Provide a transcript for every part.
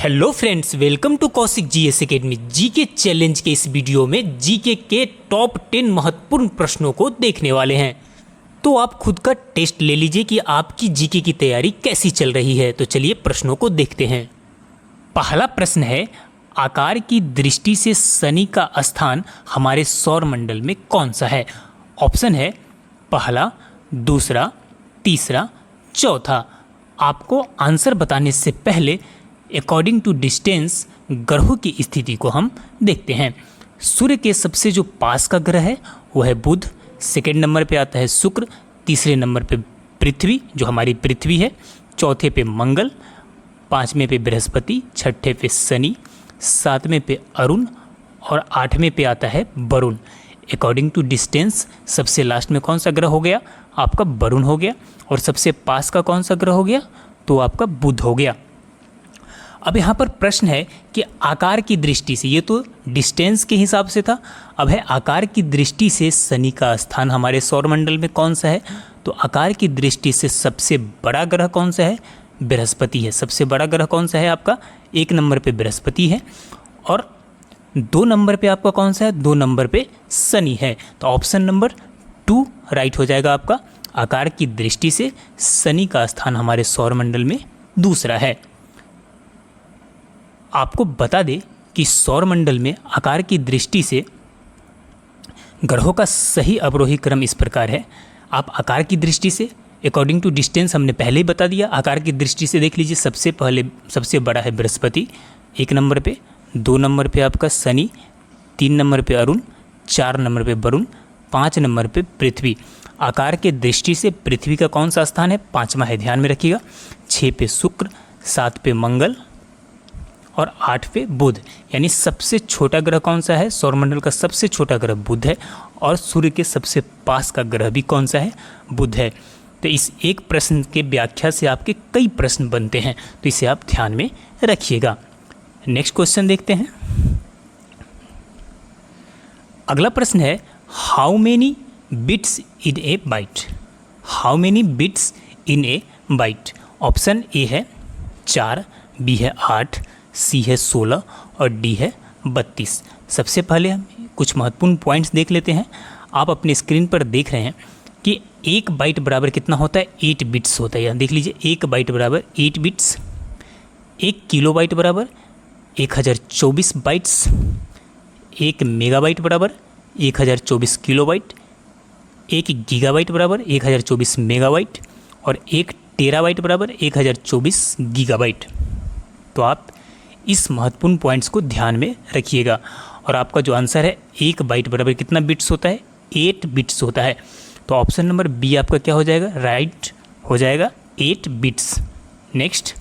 Hello friends, welcome to Kaushik GS academy. GK challenge के इस video में जीके के टॉप 10 महत्वपूर्ण प्रश्नों को देखने वाले हैं। तो आप खुद का टेस्ट ले लीजिए कि आपकी जीके की तैयारी कैसी चल रही है। तो चलिए प्रश्नों को देखते हैं। पहला प्रश्न है, आकार की दृष्टि से शनि का स्थान हमारे सौर मंडल में कौन सा है? ऑप्शन है पहला, दूसरा, तीसरा, चौथा। आपको आंसर बताने से पहले अकॉर्डिंग टू डिस्टेंस ग्रहों की स्थिति को हम देखते हैं। सूर्य के सबसे जो पास का ग्रह है वो है बुध, सेकेंड नंबर पे आता है शुक्र, तीसरे नंबर पे पृथ्वी जो हमारी पृथ्वी है, चौथे पे मंगल, पाँचवें पे बृहस्पति, छठे पे शनि, सातवें पे अरुण और आठवें पे आता है वरुण। अकॉर्डिंग टू डिस्टेंस सबसे लास्ट में कौन सा ग्रह हो गया? आपका वरुण हो गया। और सबसे पास का कौन सा ग्रह हो गया? तो आपका बुध हो गया। अब यहाँ पर प्रश्न है कि आकार की दृष्टि से, ये तो डिस्टेंस के हिसाब से था, अब है आकार की दृष्टि से शनि का स्थान हमारे सौरमंडल में कौन सा है? तो आकार की दृष्टि से सबसे बड़ा ग्रह कौन सा है? बृहस्पति है। सबसे बड़ा ग्रह कौन सा है आपका? एक नंबर पे बृहस्पति है। और दो नंबर पे आपका कौन सा है? दो नंबर पे शनि है। तो ऑप्शन नंबर 2 राइट हो जाएगा आपका। आकार की दृष्टि से शनि का स्थान हमारे सौरमंडल में दूसरा है। आपको बता दें कि सौरमंडल में आकार की दृष्टि से ग्रहों का सही अवरोही क्रम इस प्रकार है। आप आकार की दृष्टि से अकॉर्डिंग टू डिस्टेंस हमने पहले ही बता दिया। आकार की दृष्टि से देख लीजिए, सबसे बड़ा है बृहस्पति एक नंबर पे, दो नंबर पे आपका शनि, तीन नंबर पे अरुण, चार नंबर पे वरुण, पाँच नंबर पे पृथ्वी। आकार के दृष्टि से पृथ्वी का कौन सा स्थान है? पाँचवा है, ध्यान में रखिएगा। छः पे शुक्र, सात पे मंगल और आठ पे बुध। यानी सबसे छोटा ग्रह कौन सा है? सौरमंडल का सबसे छोटा ग्रह बुध है। और सूर्य के सबसे पास का ग्रह भी कौन सा है? बुध है। तो इस एक प्रश्न के व्याख्या से आपके कई प्रश्न बनते हैं, तो इसे आप ध्यान में रखिएगा। नेक्स्ट क्वेश्चन देखते हैं। अगला प्रश्न है, how many bits in A bite? How many bits in A bite? Option A है 4, बी है 8, सी है 16 और डी है 32। सबसे पहले हम कुछ महत्वपूर्ण पॉइंट्स देख लेते हैं। आप अपने स्क्रीन पर देख रहे हैं कि एक बाइट बराबर कितना होता है? 8 बिट्स होता है। यहाँ देख लीजिए, एक बाइट बराबर 8 बिट्स। एक किलो बाइट बराबर 1024 बाइट्स। एक मेगाबाइट बराबर 1024 किलोबाइट। एक गीगाबाइट बराबर 1024 मेगाबाइट। और एक टेराबाइट बराबर 1024 गीगाबाइट। तो आप इस महत्वपूर्ण पॉइंट्स को ध्यान में रखिएगा। और आपका जो आंसर है, एक बाइट बराबर कितना बिट्स होता है? 8 बिट्स होता है। तो ऑप्शन नंबर बी आपका क्या हो जाएगा? राइट हो जाएगा, 8 बिट्स। नेक्स्ट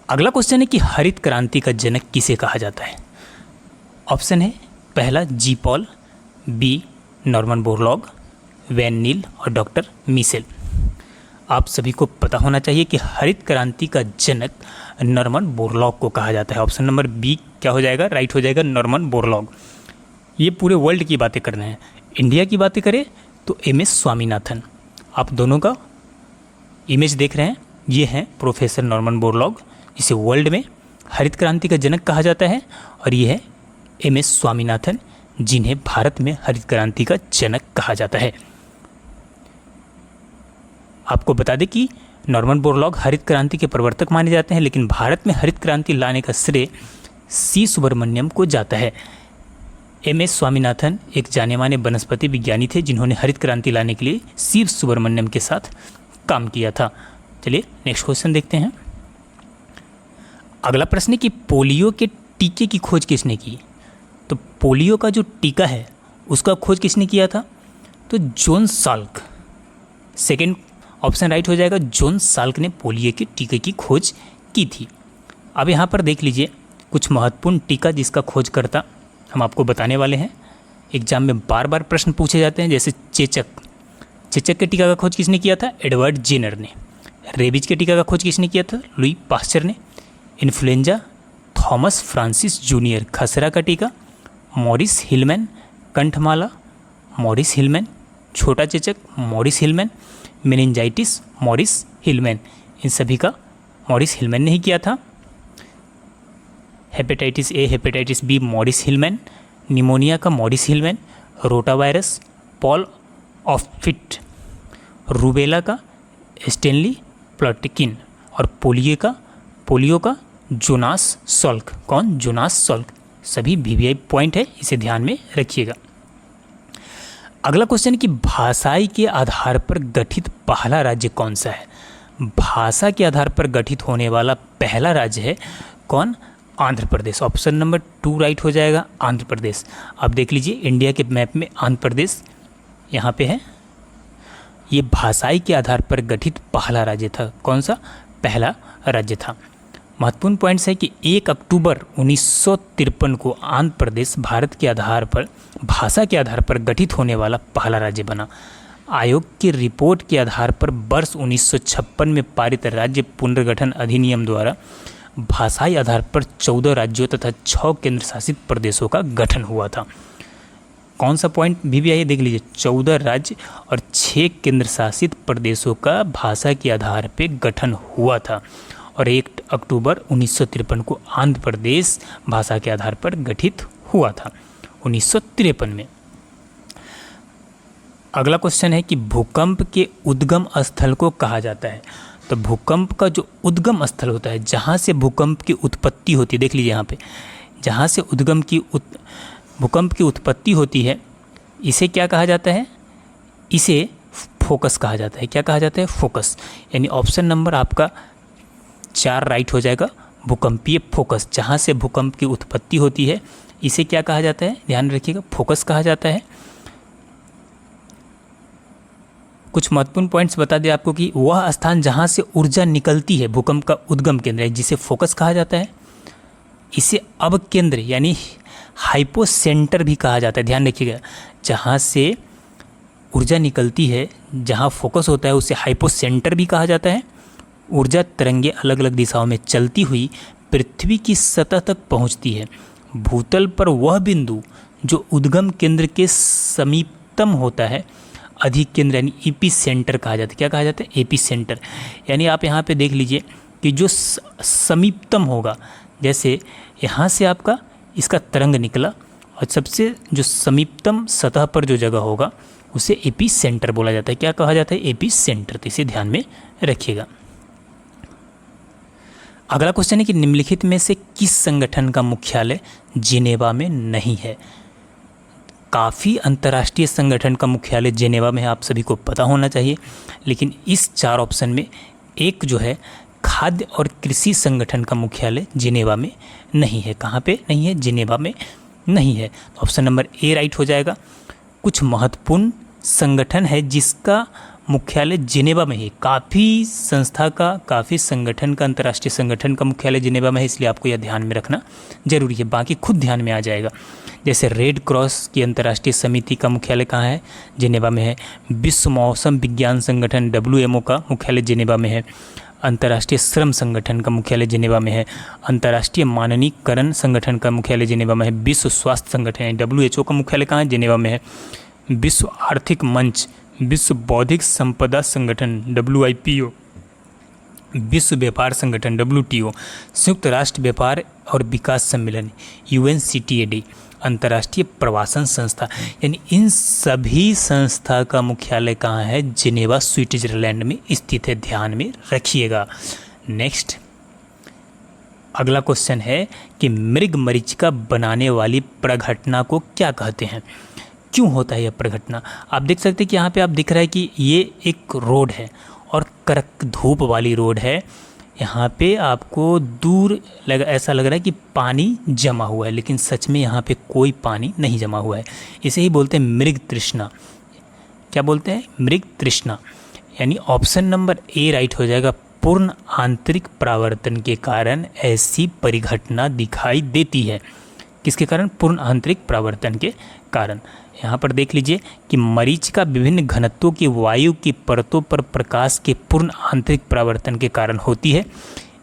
अगला क्वेश्चन है कि हरित क्रांति का जनक किसे कहा जाता है? ऑप्शन है पहला G Paul, B Norman Borlaug, Van Niel और डॉक्टर मिशेल। आप सभी को पता होना चाहिए कि हरित क्रांति का जनक नॉर्मन बोरलॉग को कहा जाता है। ऑप्शन नंबर बी क्या हो जाएगा? राइट हो जाएगा, नॉर्मन बोरलॉग। ये पूरे वर्ल्ड की बातें कर रहे हैं। इंडिया की बातें करें तो एम एस स्वामीनाथन। आप दोनों का इमेज देख रहे हैं, ये हैं प्रोफेसर नॉर्मन बोरलॉग, जिसे वर्ल्ड में हरित क्रांति का जनक कहा जाता है। और ये है एम एस स्वामीनाथन, जिन्हें भारत में हरित क्रांति का जनक कहा जाता है। आपको बता दें कि नॉर्मन बोरलॉग हरित क्रांति के प्रवर्तक माने जाते हैं, लेकिन भारत में हरित क्रांति लाने का श्रेय सी सुब्रमण्यम को जाता है। एम एस स्वामीनाथन एक जाने माने वनस्पति विज्ञानी थे, जिन्होंने हरित क्रांति लाने के लिए सी सुब्रमण्यम के साथ काम किया था। चलिए नेक्स्ट क्वेश्चन देखते हैं। अगला प्रश्न है कि पोलियो के टीके की खोज किसने की? तो पोलियो का जो टीका है उसका खोज किसने किया था? तो John Salk. Second option right हो जाएगा, जॉन साल्क ने पोलियो के टीके की खोज की थी। अब यहाँ पर देख लीजिए कुछ महत्वपूर्ण टीका जिसका खोजकर्ता हम आपको बताने वाले हैं। एग्जाम में बार बार प्रश्न पूछे जाते हैं, जैसे चेचक। चेचक के टीका का खोज किसने किया था? एडवर्ड जेनर ने। रेबीज के टीका का खोज किसने किया था? लुई पास्चर ने। Influenza, Thomas Francis junior. खसरा का टीका मॉरिस हिलमैन। कंठमाला मॉरिस हिलमैन। छोटा चेचक Maurice Hilleman. Meningitis Maurice Hilleman. इन सभी का मॉरिस हिलमैन ने ही किया था। Hepatitis A hepatitis B Maurice Hilleman, pneumonia का Maurice Hilleman, rotavirus Paul Offit, rubella का स्टेनली प्लॉटकिन और पोलियो का जोनास सॉल्क। कौन? Jonas Salk. सभी वीवीआई पॉइंट है, इसे ध्यान में रखिएगा। अगला क्वेश्चन कि भाषाई के आधार पर गठित पहला राज्य कौन सा है? भाषा के आधार पर गठित होने वाला पहला राज्य है कौन? Andhra Pradesh. Option number 2 right हो जाएगा, आंध्र प्रदेश। आप देख लीजिए इंडिया के मैप में आंध्र प्रदेश यहाँ पे है। ये भाषाई के आधार पर गठित पहला राज्य था। कौन सा? पहला राज्य था। महत्वपूर्ण पॉइंट्स है कि 1 अक्टूबर 1953 को आंध्र प्रदेश भारत के आधार पर भाषा के आधार पर गठित होने वाला पहला राज्य बना। आयोग की रिपोर्ट के आधार पर वर्ष 1956 में पारित राज्य पुनर्गठन अधिनियम द्वारा भाषाई आधार पर 14 राज्यों तथा 6 केंद्र शासित प्रदेशों का गठन हुआ था। कौन सा पॉइंट भी आइए देख लीजिए, 14 राज्य और 6 केंद्र शासित प्रदेशों का भाषा के आधार पर गठन हुआ था और 1 अक्टूबर 1953 को आंध्र प्रदेश भाषा के आधार पर गठित हुआ था 1953 में। अगला क्वेश्चन है कि भूकंप के उद्गम स्थल को कहा जाता है। तो भूकंप का जो उद्गम स्थल होता है, जहाँ से भूकंप की उत्पत्ति होती है, देख लीजिए यहाँ पे, जहाँ से भूकंप की उत्पत्ति होती है, इसे क्या कहा जाता है? इसे फोकस कहा जाता है। क्या कहा जाता है? फोकस। यानी ऑप्शन नंबर आपका 4 राइट हो जाएगा, भूकंपीय फोकस। जहाँ से भूकंप की उत्पत्ति होती है, इसे क्या कहा जाता है? ध्यान रखिएगा, फोकस कहा जाता है। कुछ महत्वपूर्ण पॉइंट्स बता दें आपको कि वह स्थान जहाँ से ऊर्जा निकलती है, भूकंप का उद्गम केंद्र है, जिसे फोकस कहा जाता है। इसे अवकेंद्र यानी हाइपोसेंटर भी कहा जाता है। ध्यान रखिएगा, जहाँ से ऊर्जा निकलती है, जहाँ फोकस होता है, उसे हाइपोसेंटर भी कहा जाता है। ऊर्जा तरंगें अलग अलग दिशाओं में चलती हुई पृथ्वी की सतह तक पहुँचती है। भूतल पर वह बिंदु जो उद्गम केंद्र के समीपतम होता है, अधिक केंद्र यानी एपी सेंटर कहा जाता है। क्या कहा जाता है? AP centre. यानी आप यहाँ पे देख लीजिए कि जो समीपतम होगा, जैसे यहाँ से आपका इसका तरंग निकला और सबसे जो समीपतम सतह पर जो जगह होगा उसे एपी सेंटर बोला जाता है। क्या कहा जाता है? AP centre. तो इसे ध्यान में रखिएगा। अगला क्वेश्चन है कि निम्नलिखित में से किस संगठन का मुख्यालय जिनेवा में नहीं है? काफ़ी अंतर्राष्ट्रीय संगठन का मुख्यालय जिनेवा में है, आप सभी को पता होना चाहिए, लेकिन इस 4 ऑप्शन में एक जो है खाद्य और कृषि संगठन का मुख्यालय जिनेवा में नहीं है। कहाँ पे नहीं है? जिनेवा में नहीं है। तो ऑप्शन नंबर ए राइट हो जाएगा। कुछ महत्वपूर्ण संगठन है जिसका मुख्यालय जिनेवा में है। काफ़ी संगठन का, अंतर्राष्ट्रीय संगठन का मुख्यालय जिनेवा में है, इसलिए आपको यह ध्यान में रखना जरूरी है। बाकी खुद ध्यान में आ जाएगा। जैसे रेड क्रॉस की अंतर्राष्ट्रीय समिति का मुख्यालय कहाँ है? जिनेवा में है। विश्व मौसम विज्ञान संगठन WMO का मुख्यालय जिनेवा में है। अंतर्राष्ट्रीय श्रम संगठन का मुख्यालय जिनेवा में है। अंतर्राष्ट्रीय मानकीकरण संगठन का मुख्यालय जिनेवा में है। विश्व स्वास्थ्य संगठन WHO का मुख्यालय कहाँ है? जिनेवा में है। विश्व आर्थिक मंच, विश्व बौद्धिक संपदा संगठन WIPO, विश्व व्यापार संगठन WTO, संयुक्त राष्ट्र व्यापार और विकास सम्मेलन UNCTAD, अंतर्राष्ट्रीय प्रवासन संस्था, यानी इन सभी संस्था का मुख्यालय कहाँ है? जिनेवा स्विट्जरलैंड में स्थित है। ध्यान में रखिएगा। नेक्स्ट अगला क्वेश्चन है कि मृग मरीचिका बनाने वाली प्रघटना को क्या कहते हैं? क्यों होता है यह प्रघटना? आप देख सकते हैं कि यहाँ पे आप दिख रहा है कि ये एक रोड है और कड़क धूप वाली रोड है। यहाँ पे आपको दूर ऐसा लग रहा है कि पानी जमा हुआ है, लेकिन सच में यहाँ पे कोई पानी नहीं जमा हुआ है। इसे ही बोलते हैं मृग तृष्णा। क्या बोलते हैं? मृग तृष्णा। यानी ऑप्शन नंबर ए राइट हो जाएगा। पूर्ण आंतरिक परावर्तन के कारण ऐसी परिघटना दिखाई देती है। किसके कारण? पूर्ण आंतरिक परावर्तन के कारण। यहाँ पर देख लीजिए कि मरीचिका विभिन्न घनत्वों की वायु की परतों पर प्रकाश के पूर्ण आंतरिक परावर्तन के कारण होती है।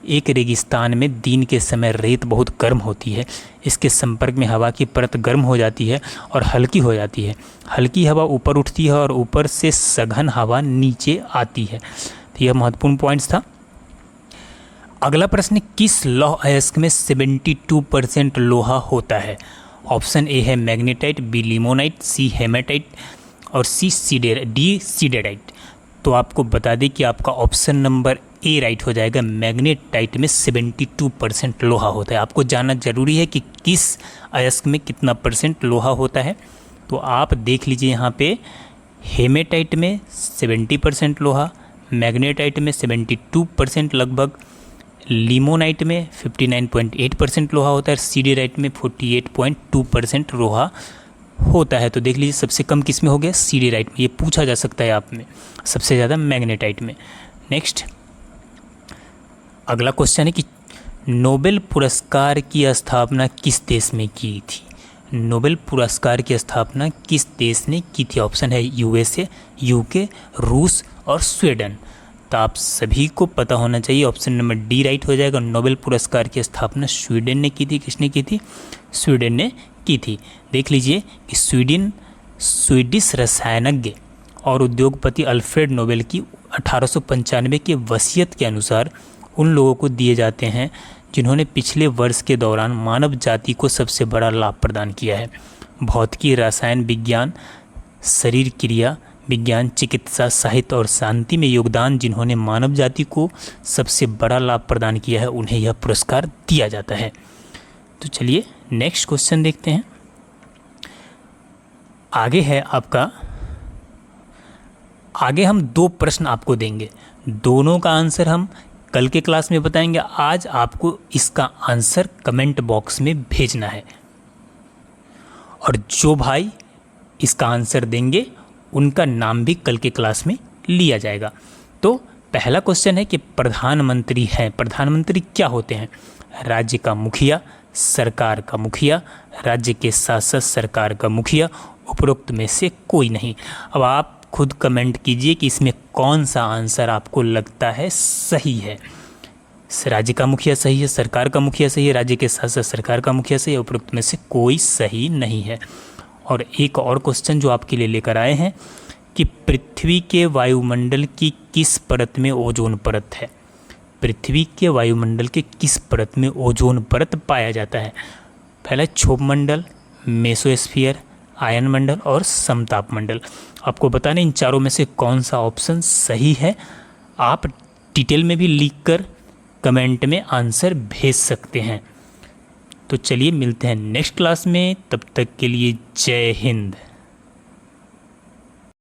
एक रेगिस्तान में दिन के समय रेत बहुत गर्म होती है। इसके संपर्क में हवा की परत गर्म हो जाती है और हल्की हो जाती है। हल्की हवा ऊपर उठती है और ऊपर से सघन हवा नीचे आती है। तो यह महत्वपूर्ण पॉइंट्स था। अगला प्रश्न, किस लौह अयस्क में 72% लोहा होता है? ऑप्शन ए है मैग्नेटाइट, बी लिमोनाइट, सी हेमाटाइट और डी सीडेराइट। तो आपको बता दें कि आपका ऑप्शन नंबर ए राइट हो जाएगा। मैग्नेटाइट में 72% लोहा होता है। आपको जानना जरूरी है कि किस अयस्क में कितना परसेंट लोहा होता है। तो आप देख लीजिए यहाँ पे, हेमेटाइट में 70% लोहा, मैग्नेटाइट में 72% लगभग, लिमोनाइट में 59.8% लोहा होता है, सीडेराइट में 48.2% लोहा होता है। तो देख लीजिए सबसे कम किस में हो गया? सीडेराइट में। ये पूछा जा सकता है आप में, सबसे ज़्यादा मैग्नेटाइट में। नेक्स्ट अगला क्वेश्चन है कि नोबेल पुरस्कार की स्थापना किस देश में की थी? नोबेल पुरस्कार की स्थापना किस देश ने की थी? ऑप्शन है यूएसए, यूके, रूस और स्वीडन। तो आप सभी को पता होना चाहिए, ऑप्शन नंबर डी राइट हो जाएगा। नोबेल पुरस्कार की स्थापना स्वीडन ने की थी। किसने की थी? स्वीडन ने की थी। देख लीजिए कि स्वीडिश रसायनज्ञ और उद्योगपति अल्फ्रेड नोबेल की 1895 के वसीयत के अनुसार उन लोगों को दिए जाते हैं जिन्होंने पिछले वर्ष के दौरान मानव जाति को सबसे बड़ा लाभ प्रदान किया है। भौतिकी, रसायन विज्ञान, शरीर क्रिया विज्ञान, चिकित्सा, साहित्य और शांति में योगदान जिन्होंने मानव जाति को सबसे बड़ा लाभ प्रदान किया है, उन्हें यह पुरस्कार दिया जाता है। तो चलिए नेक्स्ट क्वेश्चन देखते हैं। आगे हम 2 प्रश्न आपको देंगे, दोनों का आंसर हम कल के क्लास में बताएंगे। आज आपको इसका आंसर कमेंट बॉक्स में भेजना है और जो भाई इसका आंसर देंगे उनका नाम भी कल के क्लास में लिया जाएगा। तो पहला क्वेश्चन है कि प्रधानमंत्री क्या होते हैं? राज्य का मुखिया, सरकार का मुखिया, राज्य के शासक, सरकार का मुखिया, उपरोक्त में से कोई नहीं। अब आप खुद कमेंट कीजिए कि इसमें कौन सा आंसर आपको लगता है सही है। राज्य का मुखिया सही है, सरकार का मुखिया सही है, राज्य के शासक, सरकार का मुखिया सही है, उपरोक्त में से कोई सही नहीं है। और एक और क्वेश्चन जो आपके लिए लेकर आए हैं कि पृथ्वी के वायुमंडल की किस परत में ओजोन परत है? पृथ्वी के वायुमंडल के किस परत में ओजोन परत पाया जाता है? पहला क्षोभ मंडल, मेसोस्फीयर, आयन मंडल और समताप मंडल। आपको बताना इन चारों में से कौन सा ऑप्शन सही है। आप डिटेल में भी लिख कर कमेंट में आंसर भेज सकते हैं। तो चलिए मिलते हैं नेक्स्ट क्लास में, तब तक के लिए जय हिंद।